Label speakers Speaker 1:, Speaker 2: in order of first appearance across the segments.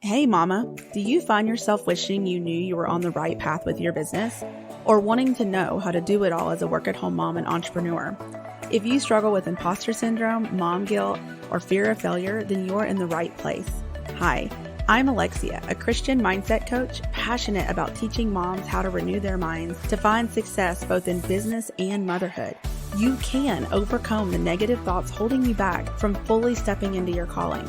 Speaker 1: Hey mama, do you find yourself wishing you knew you were on the right path with your business? Or wanting to know how to do it all as a work-at-home mom and entrepreneur? If you struggle with imposter syndrome, mom guilt, or fear of failure, then you're in the right place. Hi, I'm Alexia, a Christian mindset coach passionate about teaching moms how to renew their minds to find success both in business and motherhood. You can overcome the negative thoughts holding you back from fully stepping into your calling.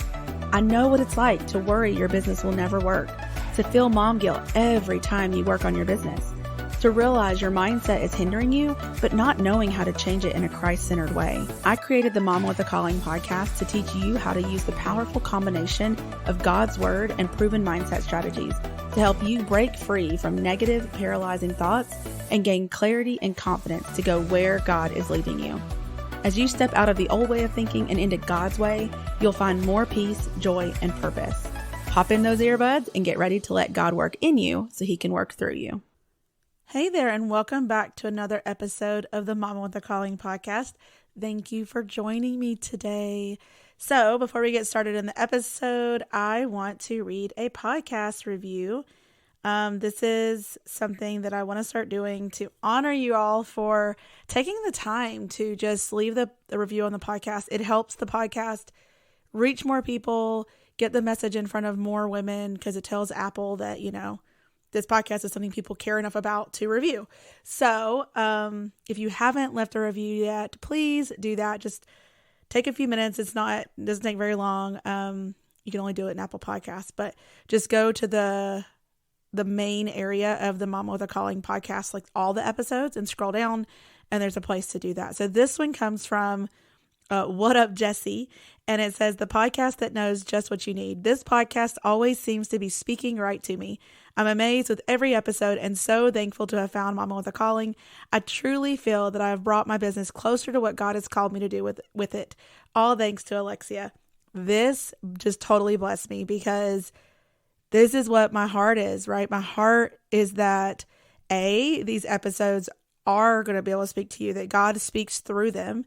Speaker 1: I know what it's like to worry your business will never work, to feel mom guilt every time you work on your business, to realize your mindset is hindering you, but not knowing how to change it in a Christ-centered way. I created the Mama with a Calling podcast to teach you how to use the powerful combination of God's Word and proven mindset strategies to help you break free from negative, paralyzing thoughts and gain clarity and confidence to go where God is leading you. As you step out of the old way of thinking and into God's way, you'll find more peace, joy, and purpose. Pop in those earbuds and get ready to let God work in you so He can work through you. Hey there, and welcome back to another episode of the Mama with a Calling podcast. Thank you for joining me today. So before we get started in the episode, I want to read a podcast review. This is something that I want to start doing to honor you all for taking the time to just leave the review on the podcast. It helps the podcast reach more people, get the message in front of more women, because it tells Apple that, this podcast is something people care enough about to review. So if you haven't left a review yet, please do that. Just take a few minutes. It doesn't take very long. You can only do it in Apple Podcasts, but just go to the main area of the Mama with a Calling podcast, like all the episodes, and scroll down, and there's a place to do that. So this one comes from What Up Jesse, and it says, the podcast that knows just what you need. This podcast always seems to be speaking right to me. I'm amazed with every episode and so thankful to have found Mama with a Calling. I truly feel that I have brought my business closer to what God has called me to do with it. All thanks to Alexia. This just totally blessed me, because this is what my heart is, right? My heart is that these episodes are going to be able to speak to you, that God speaks through them,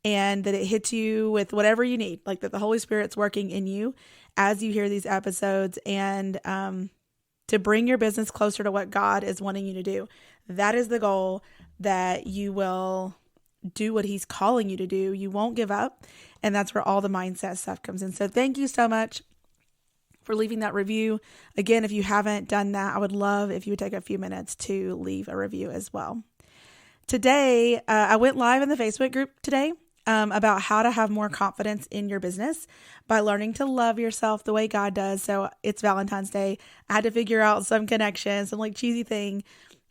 Speaker 1: and that it hits you with whatever you need, like that the Holy Spirit's working in you as you hear these episodes, and to bring your business closer to what God is wanting you to do. That is the goal, that you will do what He's calling you to do. You won't give up. And that's where all the mindset stuff comes in. So thank you so much for leaving that review. Again, if you haven't done that, I would love if you would take a few minutes to leave a review as well. Today, I went live in the Facebook group today about how to have more confidence in your business by learning to love yourself the way God does. So it's Valentine's Day. I had to figure out some connection, some cheesy thing,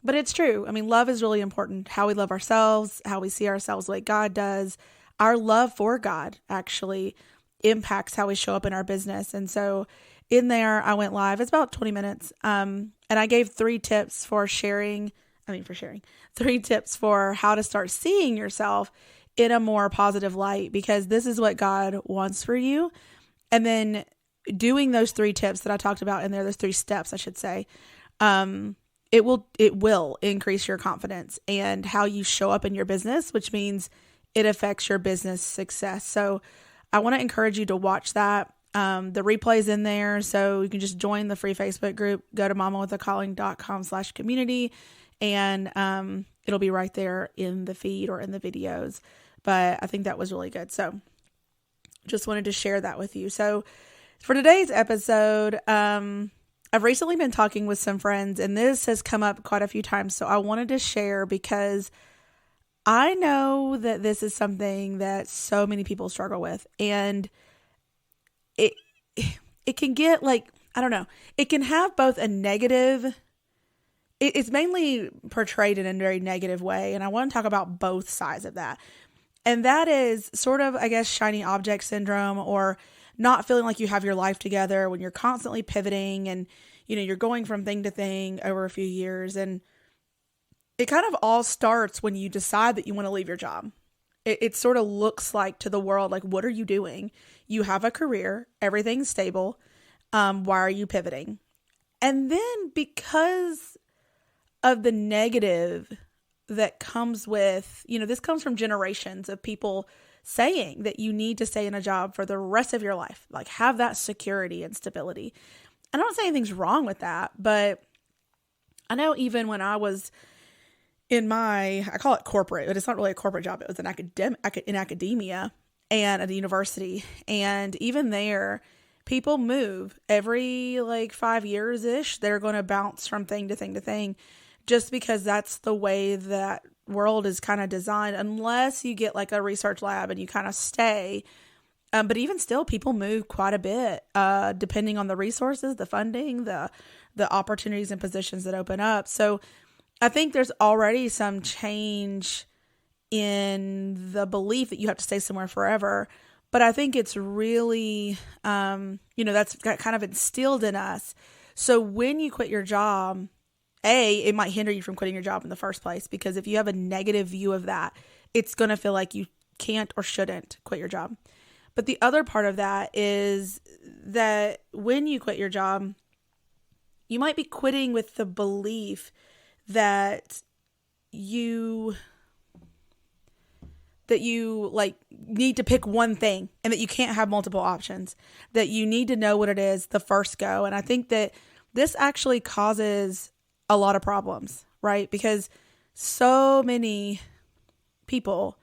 Speaker 1: but it's true. I mean, love is really important. How we love ourselves, how we see ourselves the way God does. Our love for God actually impacts how we show up in our business. And so in there, I went live. It's about 20 minutes. And I gave 3 tips for sharing 3 tips for how to start seeing yourself in a more positive light, because this is what God wants for you. And then doing those 3 tips that I talked about in there, those 3 steps, I should say, it will increase your confidence and how you show up in your business, which means it affects your business success. So I want to encourage you to watch that. The replay's in there, so you can just join the free Facebook group. Go to mamawithacalling.com/community, and it'll be right there in the feed or in the videos. But I think that was really good. So just wanted to share that with you. So for today's episode, I've recently been talking with some friends, and this has come up quite a few times. So I wanted to share, because I know that this is something that so many people struggle with, and it can get it can have both a negative, it's mainly portrayed in a very negative way. And I want to talk about both sides of that. And that is sort of, I guess, shiny object syndrome, or not feeling like you have your life together when you're constantly pivoting and, you're going from thing to thing over a few years. And it kind of all starts when you decide that you want to leave your job. It sort of looks like to the world, like, what are you doing? You have a career, everything's stable. Why are you pivoting? And then because of the negative that comes with, this comes from generations of people saying that you need to stay in a job for the rest of your life, like have that security and stability. I don't say anything's wrong with that, but I know even when I was in I call it corporate, but it's not really a corporate job. It was in academia and at a university. And even there, people move every 5 years-ish. They're going to bounce from thing to thing to thing just because that's the way that world is kind of designed, unless you get a research lab and you kind of stay. But even still, people move quite a bit, depending on the resources, the funding, the opportunities and positions that open up. So I think there's already some change in the belief that you have to stay somewhere forever. But I think it's really, that's kind of instilled in us. So when you quit your job, it might hinder you from quitting your job in the first place, because if you have a negative view of that, it's going to feel like you can't or shouldn't quit your job. But the other part of that is that when you quit your job, you might be quitting with the belief that you need to pick one thing and that you can't have multiple options, that you need to know what it is the first go. And I think that this actually causes a lot of problems, right? Because so many people,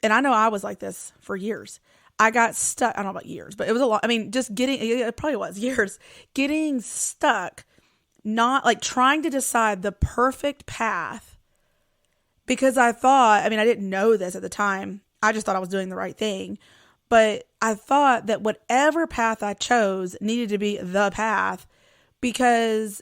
Speaker 1: and I know I was like this for years, I got stuck. I don't know about years, but it was a lot. I mean, it probably was years, getting stuck, not trying to decide the perfect path, because I thought, I didn't know this at the time. I just thought I was doing the right thing. But I thought that whatever path I chose needed to be the path, because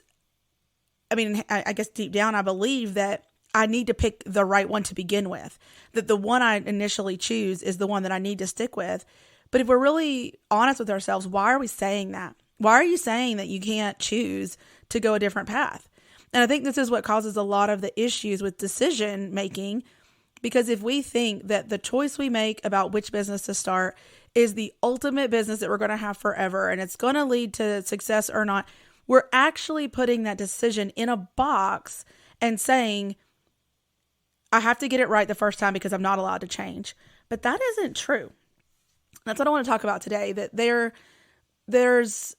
Speaker 1: I guess deep down, I believe that I need to pick the right one to begin with, that the one I initially choose is the one that I need to stick with. But if we're really honest with ourselves, why are we saying that? Why are you saying that you can't choose to go a different path? And I think this is what causes a lot of the issues with decision making, because if we think that the choice we make about which business to start is the ultimate business that we're going to have forever and it's going to lead to success or not, we're actually putting that decision in a box and saying, I have to get it right the first time because I'm not allowed to change. But that isn't true. That's what I want to talk about today, that there's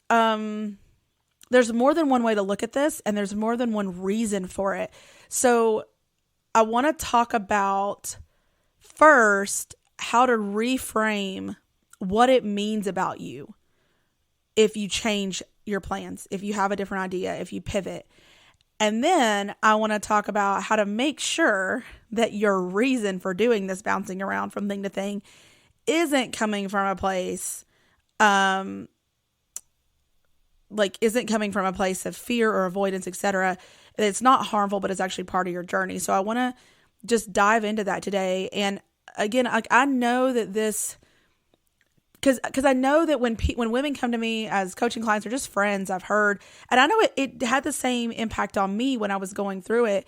Speaker 1: more than one way to look at this, and there's more than one reason for it. So I want to talk about first how to reframe what it means about you if you change your plans, if you have a different idea, if you pivot. And then I want to talk about how to make sure that your reason for doing this bouncing around from thing to thing isn't coming from a place, isn't coming from a place of fear or avoidance, etc. It's not harmful, but it's actually part of your journey. So I want to just dive into that today. And again, I know that this, because I know that when women come to me as coaching clients or just friends, I've heard, and I know it had the same impact on me when I was going through it.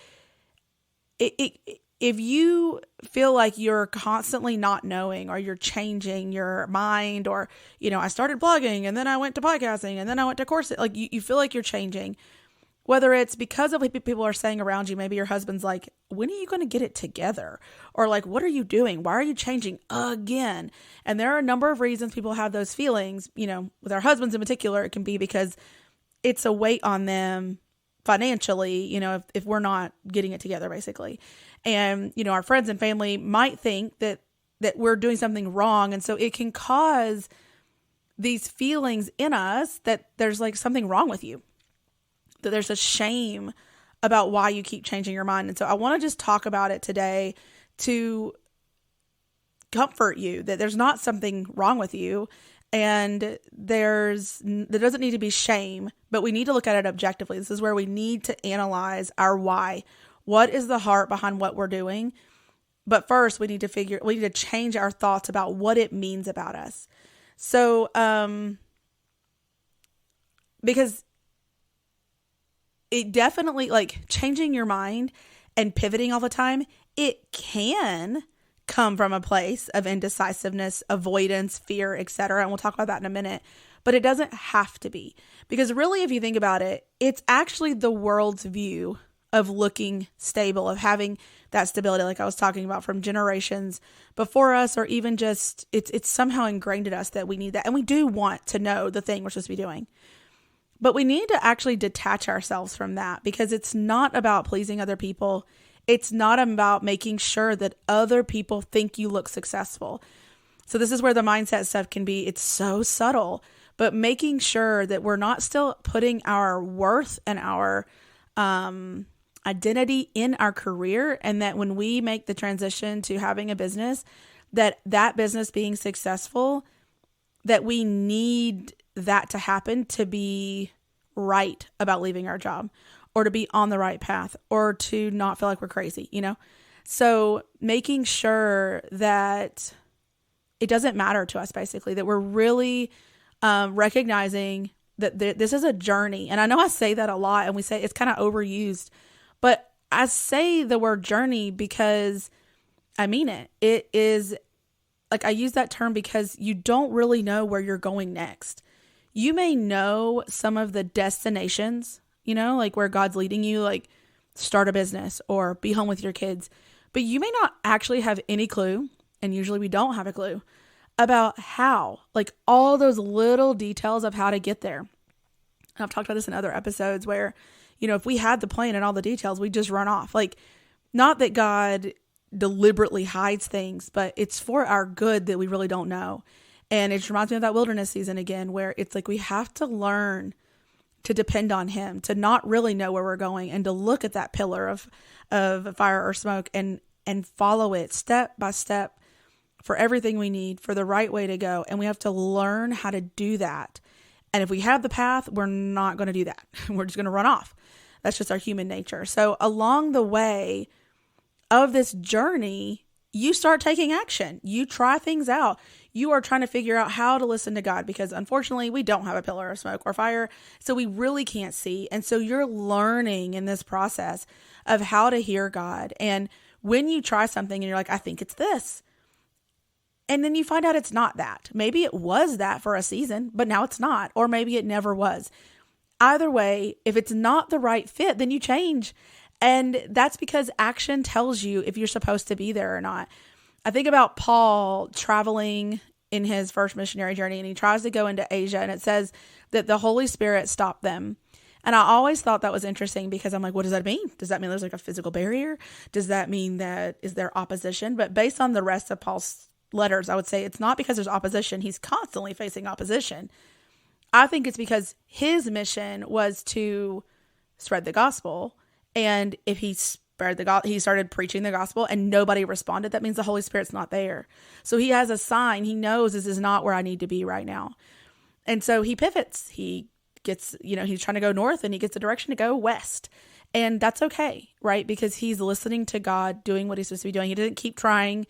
Speaker 1: If you feel like you're constantly not knowing, or you're changing your mind, or, I started blogging and then I went to podcasting and then I went to courses, you feel like you're changing, whether it's because of what people are saying around you. Maybe your husband's like, when are you going to get it together? Or what are you doing? Why are you changing again? And there are a number of reasons people have those feelings. With our husbands in particular, it can be because it's a weight on them financially, if we're not getting it together, basically. And, our friends and family might think that we're doing something wrong. And so it can cause these feelings in us that there's something wrong with you, that there's a shame about why you keep changing your mind. And so I want to just talk about it today to comfort you that there's not something wrong with you, and there doesn't need to be shame, but we need to look at it objectively. This is where we need to analyze our why. What is the heart behind what we're doing? But first we need to change our thoughts about what it means about us. So, because it definitely, changing your mind and pivoting all the time, it can come from a place of indecisiveness, avoidance, fear, etc. And we'll talk about that in a minute. But it doesn't have to be. Because really, if you think about it, it's actually the world's view of looking stable, of having that stability, like I was talking about, from generations before us, or even just, it's somehow ingrained in us that we need that. And we do want to know the thing we're supposed to be doing. But we need to actually detach ourselves from that, because it's not about pleasing other people. It's not about making sure that other people think you look successful. So this is where the mindset stuff can be, it's so subtle, but making sure that we're not still putting our worth and our identity in our career, and that when we make the transition to having a business, that business being successful, that we need that to happen to be right about leaving our job, or to be on the right path, or to not feel like we're crazy, So making sure that it doesn't matter to us, basically, that we're really recognizing that this is a journey. And I know I say that a lot, and we say it's kind of overused, but I say the word journey because I mean it. It is like, I use that term because you don't really know where you're going next. You may know some of the destinations, like where God's leading you, like start a business or be home with your kids, but you may not actually have any clue. And usually we don't have a clue about how, like all those little details of how to get there. And I've talked about this in other episodes where, if we had the plan and all the details, we just run off. Like, not that God deliberately hides things, but it's for our good that we really don't know. And it reminds me of that wilderness season again, where it's like we have to learn to depend on him, to not really know where we're going, and to look at that pillar of fire or smoke and follow it step by step for everything we need, for the right way to go. And we have to learn how to do that. And if we have the path, we're not going to do that. We're just going to run off. That's just our human nature. So along the way of this journey, you start taking action. You try things out. You are trying to figure out how to listen to God, because unfortunately we don't have a pillar of smoke or fire. So we really can't see. And so you're learning in this process of how to hear God. And when you try something and you're like, I think it's this, and then you find out it's not that. Maybe it was that for a season, but now it's not. Or maybe it never was. Either way, if it's not the right fit, then you change. And that's because action tells you if you're supposed to be there or not. I think about Paul traveling in his first missionary journey, and he tries to go into Asia, and it says that the Holy Spirit stopped them. And I always thought that was interesting, because I'm like, what does that mean? Does that mean there's like a physical barrier? Does that mean that is there opposition? But based on the rest of Paul's letters, I would say it's not because there's opposition. He's constantly facing opposition. I think it's because his mission was to spread the gospel. And if he he started preaching the gospel and nobody responded, that means the Holy Spirit's not there. So he has a sign. He knows this is not where I need to be right now. And so he pivots. He gets, he's trying to go north, and he gets a direction to go west. And that's okay, right? Because he's listening to God, doing what he's supposed to be doing. He didn't keep trying.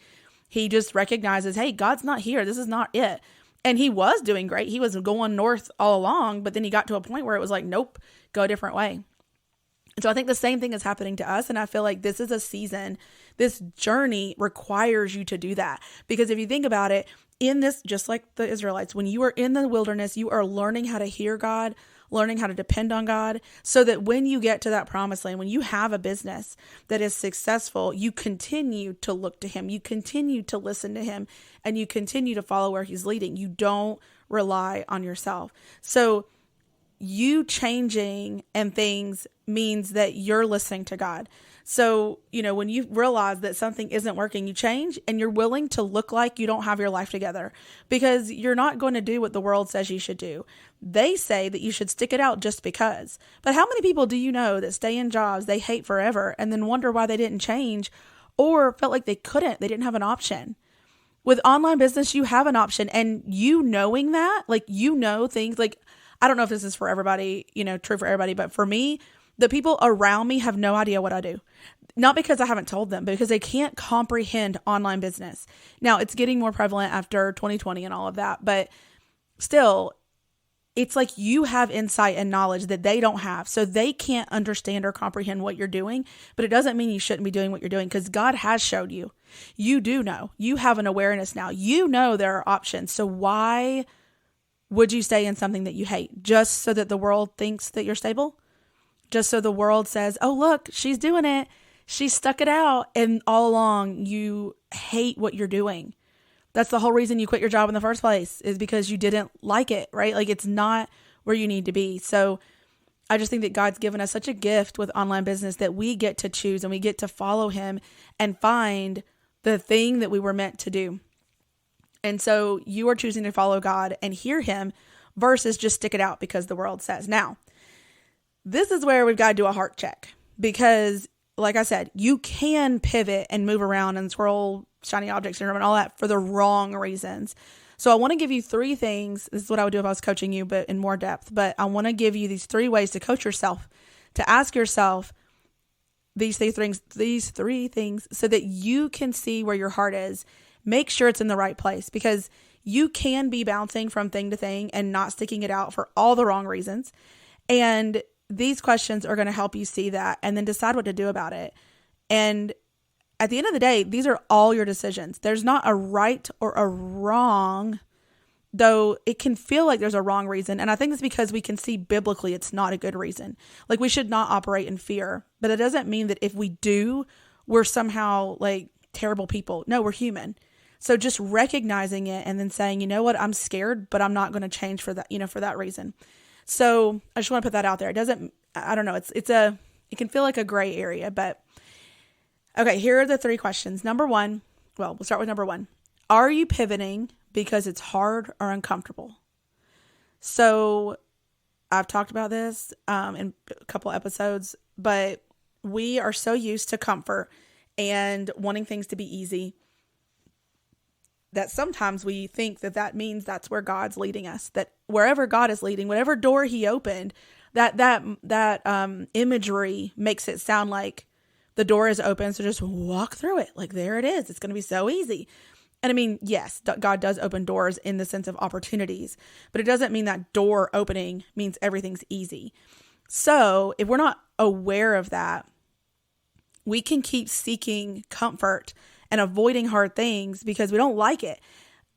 Speaker 1: He just recognizes, hey, God's not here. This is not it. And he was doing great. He was going north all along, but then he got to a point where it was like, nope, go a different way. And so I think the same thing is happening to us. And I feel like this is a season, this journey requires you to do that. Because if you think about it, in this, just like the Israelites, when you are in the wilderness, you are learning how to hear God, learning how to depend on God, so that when you get to that promised land, when you have a business that is successful, you continue to look to him, you continue to listen to him, and you continue to follow where he's leading. You don't rely on yourself. So you changing and things means that you're listening to God. So, when you realize that something isn't working, you change, and you're willing to look like you don't have your life together, because you're not going to do what the world says you should do. They say that you should stick it out just because. But how many people do you know that stay in jobs they hate forever and then wonder why they didn't change, or felt like they didn't have an option? With online business, you have an option, and knowing that, things like, I don't know if this is for everybody, true for everybody, but for me, the people around me have no idea what I do. Not because I haven't told them, but because they can't comprehend online business. Now, it's getting more prevalent after 2020 and all of that, but still, it's like you have insight and knowledge that they don't have. So they can't understand or comprehend what you're doing, but it doesn't mean you shouldn't be doing what you're doing, because God has showed you. You do know. You have an awareness now. You know there are options. So why would you stay in something that you hate just so that the world thinks that you're stable? Just so the world says, oh, look, she's doing it. She stuck it out. And all along, you hate what you're doing. That's the whole reason you quit your job in the first place, is because you didn't like it, right? Like, it's not where you need to be. So I just think that God's given us such a gift with online business that we get to choose and we get to follow him and find the thing that we were meant to do. And so you are choosing to follow God and hear him versus just stick it out because the world says. Now, this is where we've got to do a heart check because, like I said, you can pivot and move around and scroll shiny object syndrome and all that for the wrong reasons. So I want to give you 3 things. This is what I would do if I was coaching you, but in more depth. But I want to give you these 3 ways to coach yourself, to ask yourself these 3 things so that you can see where your heart is. Make sure it's in the right place because you can be bouncing from thing to thing and not sticking it out for all the wrong reasons. And these questions are going to help you see that and then decide what to do about it. And at the end of the day, these are all your decisions. There's not a right or a wrong, though it can feel like there's a wrong reason. And I think it's because we can see biblically it's not a good reason. Like we should not operate in fear, but it doesn't mean that if we do, we're somehow like terrible people. No, we're human. So just recognizing it and then saying, you know what, I'm scared, but I'm not going to change for that, for that reason. So I just want to put that out there. It doesn't, I don't know. It can feel like a gray area, but okay, here are the 3 questions. Number 1, we'll start with number 1. Are you pivoting because it's hard or uncomfortable? So I've talked about this in a couple episodes, but we are so used to comfort and wanting things to be easy that sometimes we think that means that's where God's leading us, that wherever God is leading, whatever door he opened, that imagery makes it sound like the door is open. So just walk through it. Like there it is. It's going to be so easy. And I mean, yes, God does open doors in the sense of opportunities, but it doesn't mean that door opening means everything's easy. So if we're not aware of that, we can keep seeking comfort and avoiding hard things because we don't like it.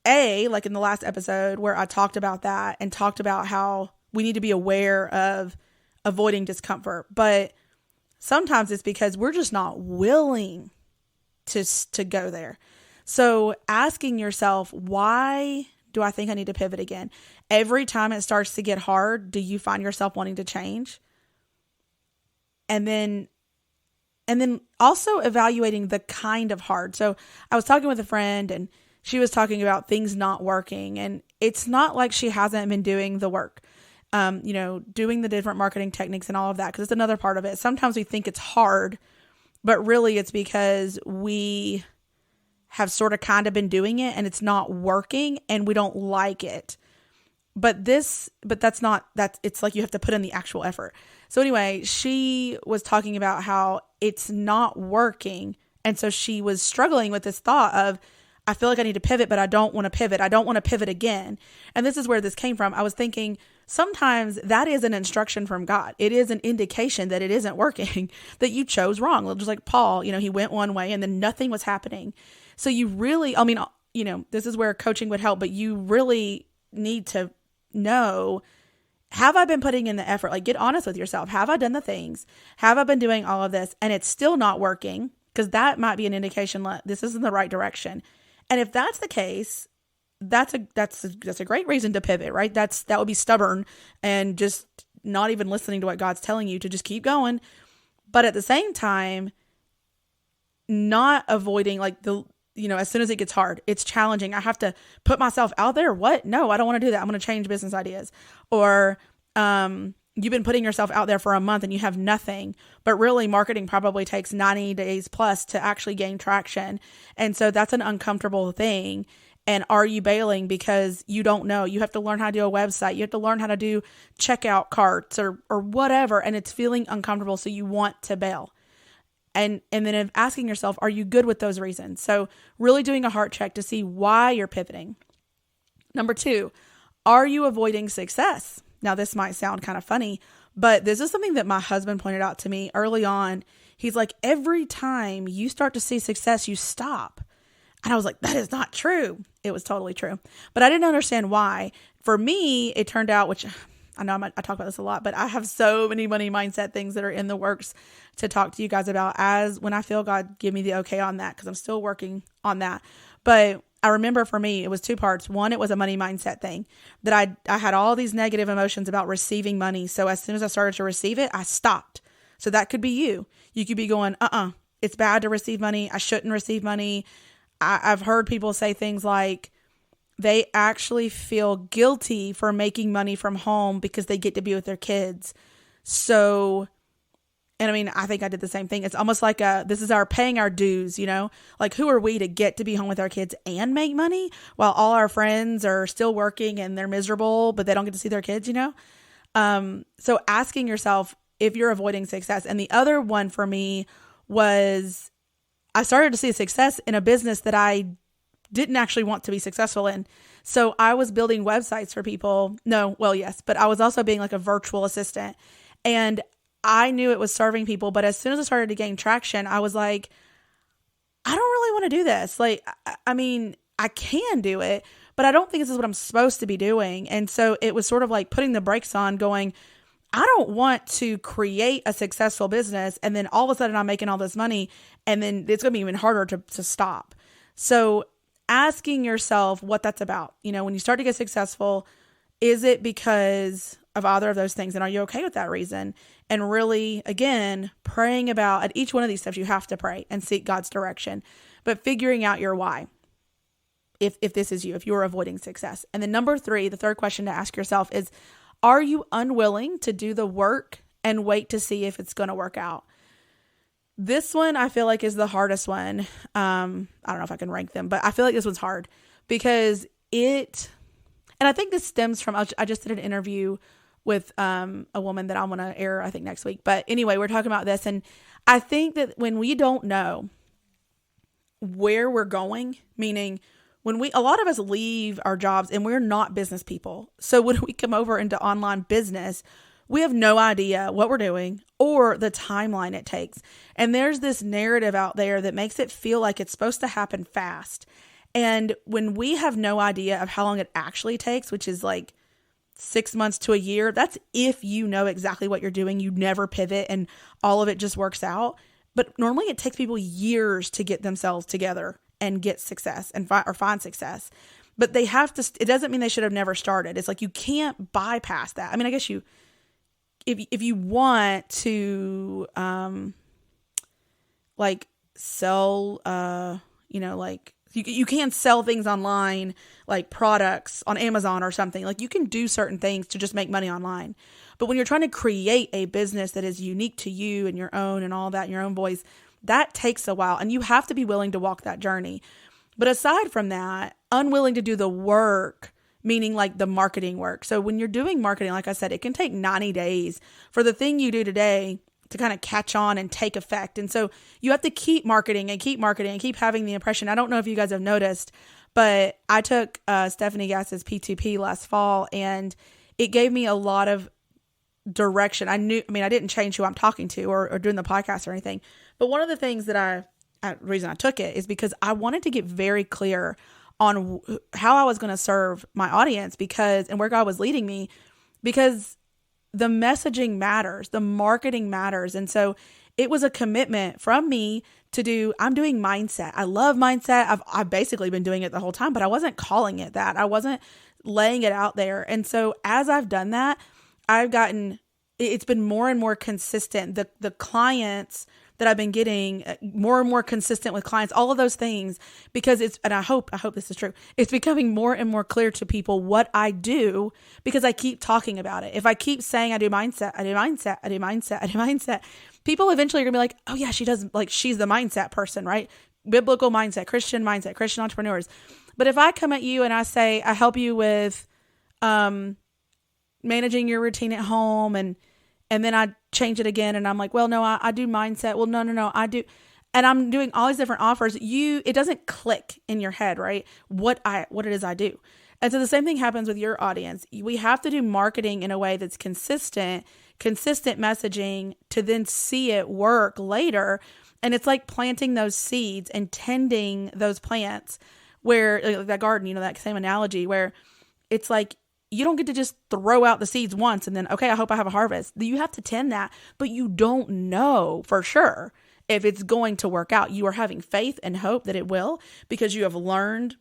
Speaker 1: Like in the last episode where I talked about that and talked about how we need to be aware of avoiding discomfort. But sometimes it's because we're just not willing to go there. So asking yourself, why do I think I need to pivot again? Every time it starts to get hard, do you find yourself wanting to change? And then also evaluating the kind of hard. So I was talking with a friend and she was talking about things not working, and it's not like she hasn't been doing the work, doing the different marketing techniques and all of that, because it's another part of it. Sometimes we think it's hard, but really it's because we have sort of kind of been doing it and it's not working and we don't like it. But it's like you have to put in the actual effort. So anyway, she was talking about how it's not working. And so she was struggling with this thought of, I feel like I need to pivot, but I don't want to pivot. I don't want to pivot again. And this is where this came from. I was thinking sometimes that is an instruction from God. It is an indication that it isn't working, that you chose wrong. Just like Paul, he went one way and then nothing was happening. So you really, this is where coaching would help, but you really need to know, have I been putting in the effort? Like, get honest with yourself. Have I done the things? Have I been doing all of this and it's still not working? Because that might be an indication that this isn't the right direction. And if that's the case, that's a great reason to pivot, right? That would be stubborn and just not even listening to what God's telling you, to just keep going. But at the same time, not avoiding as soon as it gets hard, it's challenging. I have to put myself out there. What? No, I don't want to do that. I'm going to change business ideas. Or, you've been putting yourself out there for a month and you have nothing, but really marketing probably takes 90 days plus to actually gain traction. And so that's an uncomfortable thing. And are you bailing because you don't know? You have to learn how to do a website. You have to learn how to do checkout carts or whatever. And it's feeling uncomfortable. So you want to bail. And then asking yourself, are you good with those reasons? So really doing a heart check to see why you're pivoting. Number 2, are you avoiding success? Now, this might sound kind of funny, but this is something that my husband pointed out to me early on. He's like, every time you start to see success, you stop. And I was like, that is not true. It was totally true. But I didn't understand why. For me, it turned out, which I know I talk about this a lot, but I have so many money mindset things that are in the works to talk to you guys about as when I feel God give me the okay on that, because I'm still working on that. But I remember for me, it was two parts. One, it was a money mindset thing that I had all these negative emotions about receiving money. So as soon as I started to receive it, I stopped. So that could be you. You could be going, it's bad to receive money. I shouldn't receive money. I've heard people say things like they actually feel guilty for making money from home because they get to be with their kids. So, and I mean, I think I did the same thing. It's almost like this is our paying our dues, like who are we to get to be home with our kids and make money while all our friends are still working and they're miserable, but they don't get to see their kids, So asking yourself if you're avoiding success. And the other one for me was I started to see success in a business that I didn't actually want to be successful in. So I was building websites for people. No, well, yes, but I was also being like a virtual assistant. And I knew it was serving people. But as soon as I started to gain traction, I was like, I don't really want to do this. Like, I mean, I can do it, but I don't think this is what I'm supposed to be doing. And so it was sort of like putting the brakes on going, I don't want to create a successful business and then all of a sudden I'm making all this money and then it's going to be even harder to stop. So asking yourself what that's about, when you start to get successful, is it because of either of those things? And are you okay with that reason? And really, again, praying about at each one of these steps, you have to pray and seek God's direction, but figuring out your why. If this is you, if you're avoiding success. And then number 3, the third question to ask yourself is, are you unwilling to do the work and wait to see if it's going to work out? This one I feel like is the hardest one. I don't know if I can rank them, but I feel like this one's hard because and I think this stems from, I just did an interview with a woman that I'm going to air, I think next week. But anyway, we're talking about this. And I think that when we don't know where we're going, meaning a lot of us leave our jobs and we're not business people. So when we come over into online business, we have no idea what we're doing or the timeline it takes. And there's this narrative out there that makes it feel like it's supposed to happen fast. And when we have no idea of how long it actually takes, which is like 6 months to a year, that's if you know exactly what you're doing, you never pivot and all of it just works out. But normally it takes people years to get themselves together and get success and find success. But they have to, it doesn't mean they should have never started. It's like, you can't bypass that. I mean, I guess if you want to, like sell, like you can sell things online, like products on Amazon or something. Like you can do certain things to just make money online. But when you're trying to create a business that is unique to you and your own and all that, and your own voice, that takes a while and you have to be willing to walk that journey. But aside from that, unwilling to do the work, meaning like the marketing work. So when you're doing marketing, like I said, it can take 90 days for the thing you do today to kind of catch on and take effect. And so you have to keep marketing and keep having the impression. I don't know if you guys have noticed, but I took Stephanie Gass's P2P last fall and it gave me a lot of direction. I didn't change who I'm talking to or doing the podcast or anything. But one of the things that reason I took it is because I wanted to get very clear on how I was going to serve my audience and where God was leading me, because the messaging matters, the marketing matters. And so it was a commitment from me I'm doing mindset. I love mindset. I've basically been doing it the whole time, but I wasn't calling it that. I wasn't laying it out there. And so as I've done that, it's been more and more consistent. The clients that I've been getting, more and more consistent with clients, all of those things, because and I hope this is true. It's becoming more and more clear to people what I do because I keep talking about it. If I keep saying I do mindset, people eventually are gonna be like, oh yeah, she does, like she's the mindset person, right? Biblical mindset, Christian entrepreneurs. But if I come at you and I say, I help you with, managing your routine at home and then I change it again and I'm like, well, no, I do mindset. Well, no, I do. And I'm doing all these different offers. It doesn't click in your head, right? What it is I do. And so the same thing happens with your audience. We have to do marketing in a way that's consistent messaging to then see it work later. And it's like planting those seeds and tending those plants where like that garden, that same analogy where it's like, you don't get to just throw out the seeds once and then, okay, I hope I have a harvest. You have to tend that, but you don't know for sure if it's going to work out. You are having faith and hope that it will because you have learned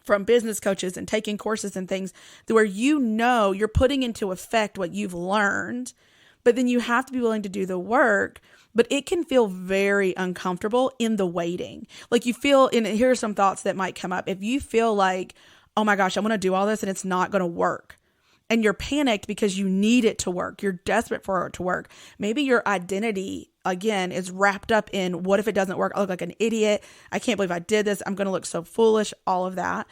Speaker 1: from business coaches and taking courses and things where you're putting into effect what you've learned, but then you have to be willing to do the work. But it can feel very uncomfortable in the waiting. Like you feel, and here are some thoughts that might come up. If you feel like, oh my gosh, I want to do all this and it's not going to work, and you're panicked because you need it to work, you're desperate for it to work. Maybe your identity, again, is wrapped up in, what if it doesn't work? I look like an idiot. I can't believe I did this. I'm going to look so foolish, all of that.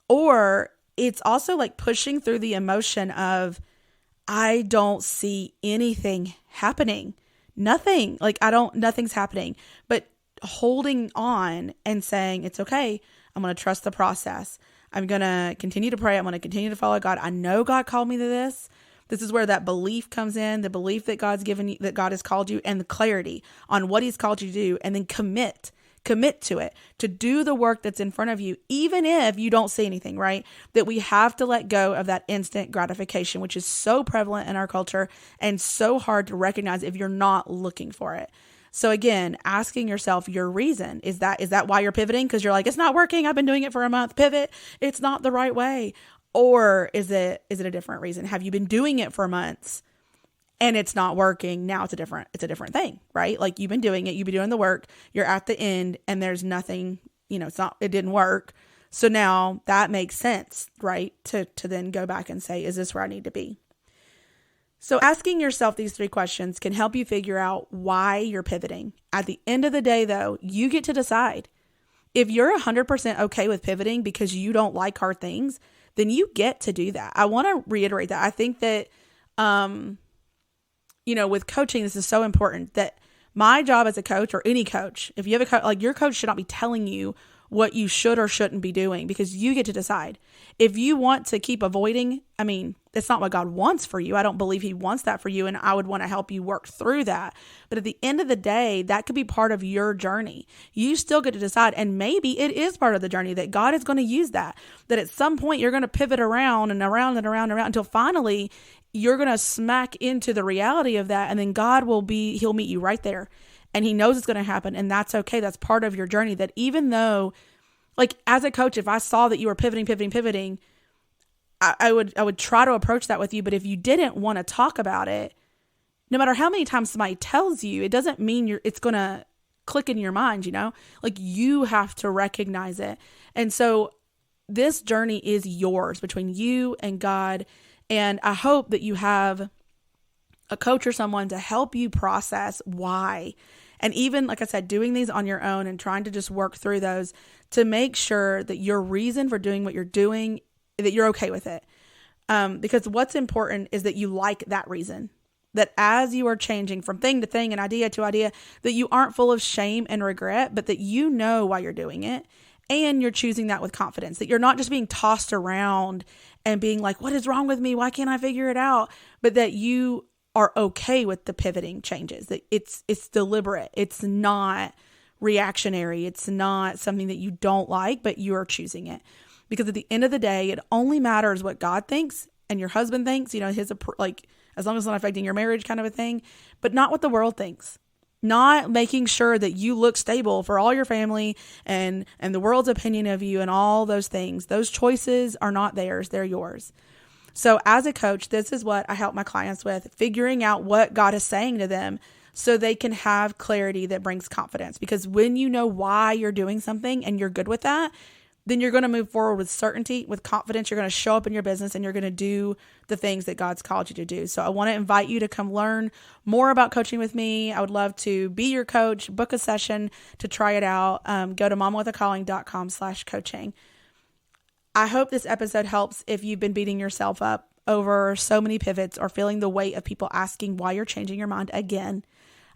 Speaker 1: Or it's also like pushing through the emotion of, I don't see anything happening. Nothing's happening. But holding on and saying, it's okay. I'm going to trust the process. I'm going to continue to pray. I'm going to continue to follow God. I know God called me to this. This is where that belief comes in, the belief that God's given you, that God has called you, and the clarity on what he's called you to do, and then commit to it, to do the work that's in front of you, even if you don't see anything, right? That we have to let go of that instant gratification, which is so prevalent in our culture and so hard to recognize if you're not looking for it. So again, asking yourself your reason, is that why you're pivoting? Because you're like, it's not working. I've been doing it for a month. Pivot. It's not the right way. Or is it a different reason? Have you been doing it for months and it's not working? Now it's a different thing, right? Like you've been doing it, you've been doing the work, you're at the end and there's nothing, it didn't work. So now that makes sense, right? To then go back and say, is this where I need to be? So asking yourself these 3 questions can help you figure out why you're pivoting. At the end of the day, though, you get to decide. If you're 100% okay with pivoting because you don't like hard things, then you get to do that. I want to reiterate that. I think that, with coaching, this is so important, that my job as a coach, or any coach, if you have a coach, like your coach should not be telling you what you should or shouldn't be doing, because you get to decide. If you want to keep avoiding, it's not what God wants for you. I don't believe he wants that for you. And I would want to help you work through that. But at the end of the day, that could be part of your journey. You still get to decide. And maybe it is part of the journey that God is going to use that at some point you're going to pivot around and around and around and around until finally you're going to smack into the reality of that. And then he'll meet you right there. And he knows it's going to happen. And that's okay. That's part of your journey. That even though, like as a coach, if I saw that you were pivoting, I would try to approach that with you. But if you didn't want to talk about it, no matter how many times somebody tells you, it doesn't mean it's going to click in your mind, like you have to recognize it. And so this journey is yours, between you and God. And I hope that you have a coach or someone to help you process why. And even, like I said, doing these on your own and trying to just work through those to make sure that your reason for doing what you're doing, that you're okay with it. Because what's important is that you like that reason. That as you are changing from thing to thing and idea to idea, that you aren't full of shame and regret, but that you know why you're doing it. And you're choosing that with confidence, that you're not just being tossed around and being like, what is wrong with me? Why can't I figure it out? But that you are okay with the pivoting changes, that it's deliberate. It's not reactionary. It's not something that you don't like, but you are choosing it. Because at the end of the day, it only matters what God thinks and your husband thinks, as long as it's not affecting your marriage kind of a thing, but not what the world thinks. Not making sure that you look stable for all your family and the world's opinion of you and all those things. Those choices are not theirs. They're yours. So as a coach, this is what I help my clients with, figuring out what God is saying to them so they can have clarity that brings confidence. Because when you know why you're doing something and you're good with that, then you're going to move forward with certainty, with confidence. You're going to show up in your business and you're going to do the things that God's called you to do. So I want to invite you to come learn more about coaching with me. I would love to be your coach, book a session to try it out. Go to mamawithacalling.com/coaching. I hope this episode helps if you've been beating yourself up over so many pivots or feeling the weight of people asking why you're changing your mind again.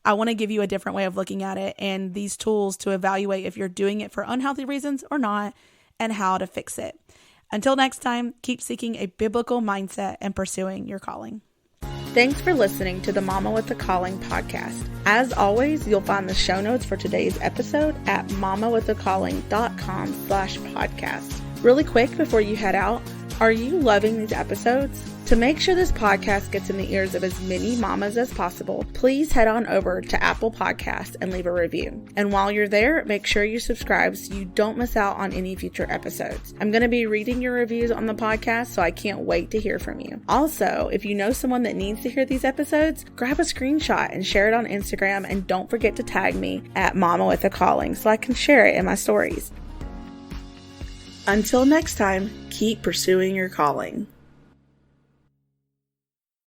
Speaker 1: I want to give you a different way of looking at it and these tools to evaluate if you're doing it for unhealthy reasons or not, and how to fix it. Until next time, keep seeking a biblical mindset and pursuing your calling. Thanks for listening to the Mama with a Calling podcast. As always, you'll find the show notes for today's episode at mamawithacalling.com/podcast. Really quick before you head out, Are you loving these episodes? To make sure this podcast gets in the ears of as many mamas as possible, please head on over to Apple Podcasts and leave a review. And while you're there, make sure you subscribe so you don't miss out on any future episodes. I'm going to be reading your reviews on the podcast, so I can't wait to hear from you. Also, if you know someone that needs to hear these episodes, grab a screenshot and share it on Instagram, and don't forget to tag me at Mama with a Calling so I can share it in my stories. Until next time, keep pursuing your calling.